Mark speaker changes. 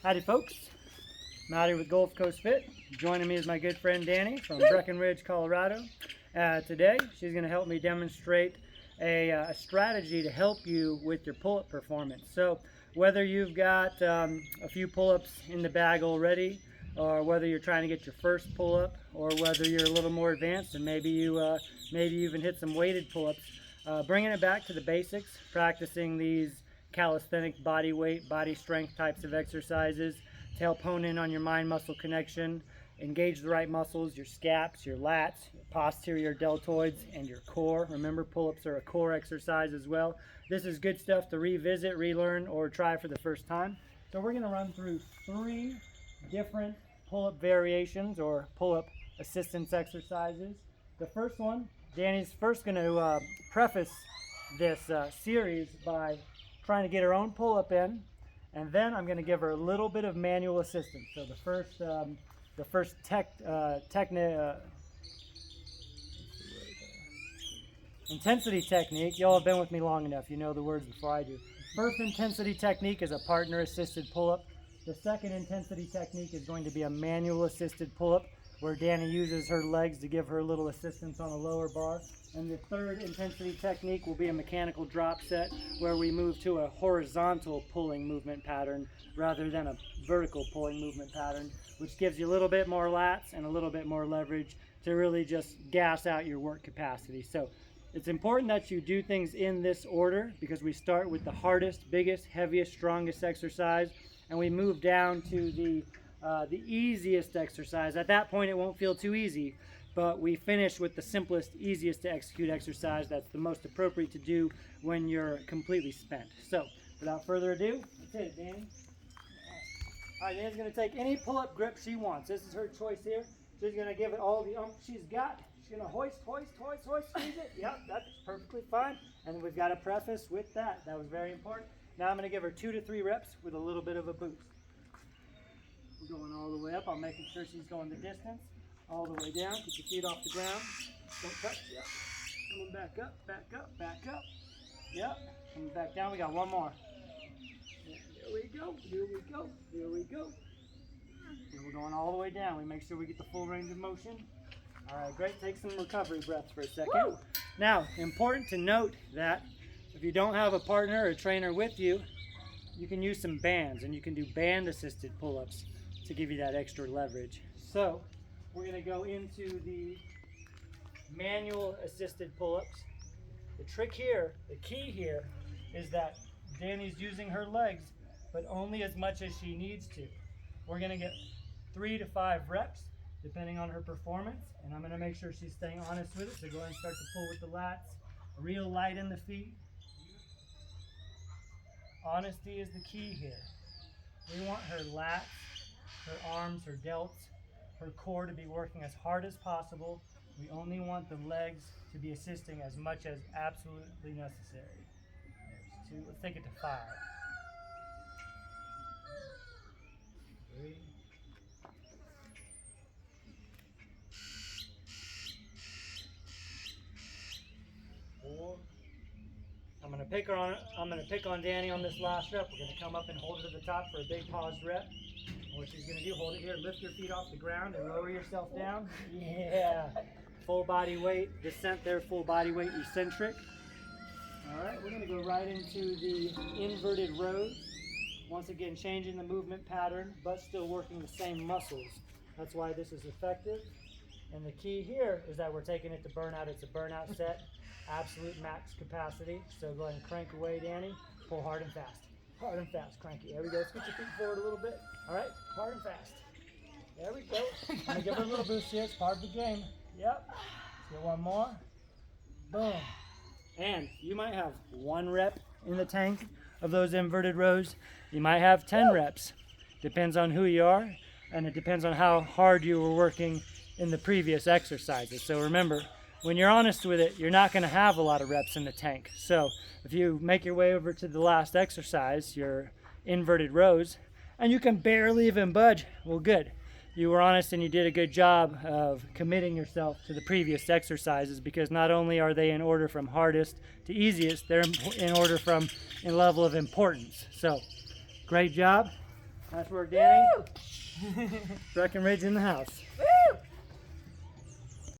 Speaker 1: Howdy folks, Matty with Gulf Coast Fit. Joining me is my good friend Dani from Breckenridge, Colorado. Today she's going to help me demonstrate a strategy to help you with your pull-up performance. So whether you've got a few pull-ups in the bag already, or whether you're trying to get your first pull-up, or whether you're a little more advanced and maybe you even hit some weighted pull-ups, bringing it back to the basics, practicing these calisthenic body weight, body strength types of exercises to help hone in on your mind-muscle connection, engage the right muscles, your scaps, your lats, your posterior deltoids, and your core. Remember, pull-ups are a core exercise as well. This is good stuff to revisit, relearn, or try for the first time. So we're going to run through 3 different pull-up variations or pull-up assistance exercises. The first one, Dani's first going to preface this series by trying to get her own pull-up in, and then I'm going to give her a little bit of manual assistance. So the first intensity technique, y'all have been with me long enough, you know the words before I do. First intensity technique is a partner assisted pull-up. The second intensity technique is going to be a manual assisted pull-up, where Dani uses her legs to give her a little assistance on a lower bar. And the third intensity technique will be a mechanical drop set, where we move to a horizontal pulling movement pattern rather than a vertical pulling movement pattern, which gives you a little bit more lats and a little bit more leverage to really just gas out your work capacity. So it's important that you do things in this order, because we start with the hardest, biggest, heaviest, strongest exercise, and we move down to the easiest exercise. At that point, it won't feel too easy, but we finish with the simplest, easiest to execute exercise that's the most appropriate to do when you're completely spent. So, without further ado, let's hit it, Dani. All right, Dani's going to take any pull-up grip she wants. This is her choice here. She's going to give it all the she's got. She's going to hoist, squeeze it. Yep, that's perfectly fine. And we've got a preface with that. That was very important. Now I'm going to give her 2 to 3 reps with a little bit of a boost. We're going all the way up. I'm making sure she's going the distance. All the way down. Keep your feet off the ground. Don't touch. Yep. Coming back up, back up, back up. Yep. Coming back down. We got one more. Here we go. Here we go. Here we go. And we're going all the way down. We make sure we get the full range of motion. All right, great. Take some recovery breaths for a second. Woo! Now, important to note that if you don't have a partner or a trainer with you, you can use some bands, and you can do band-assisted pull-ups to give you that extra leverage. So we're going to go into the manual assisted pull-ups. The trick here, the key here, is that Dani's using her legs, but only as much as she needs to. We're going to get 3 to 5 reps, depending on her performance, and I'm going to make sure she's staying honest with it. So go ahead and start to pull with the lats, real light in the feet. Honesty is the key here. We want her lats, her arms, her delts, her core to be working as hard as possible. We only want the legs to be assisting as much as absolutely necessary. There's 2. Let's take it to 5. 3. 4. I'm gonna pick on Dani on this last rep. We're gonna come up and hold it to the top for a big paused rep. And what she's gonna do, hold it here, lift your feet off the ground and lower yourself down. Yeah. Full body weight, descent there, full body weight, eccentric. All right, we're gonna go right into the inverted rows. Once again, changing the movement pattern, but still working the same muscles. That's why this is effective. And the key here is that we're taking it to burnout. It's a burnout set. Absolute max capacity. So go ahead and crank away, Dani. Pull hard and fast. Hard and fast. Cranky. There we go. Scoot your feet forward a little bit. All right. Hard and fast. There we go. I'm going to give her a little boost here. It's part of the game. Yep. Let's get one more. Boom. And you might have 1 rep in the tank of those inverted rows. You might have 10 reps. Depends on who you are, and it depends on how hard you were working in the previous exercises. So remember, when you're honest with it, you're not going to have a lot of reps in the tank. So if you make your way over to the last exercise, your inverted rows, and you can barely even budge, well, good. You were honest and you did a good job of committing yourself to the previous exercises, because not only are they in order from hardest to easiest, they're in order from in level of importance. So great job. Nice work, Danny. Breckenridge in the house.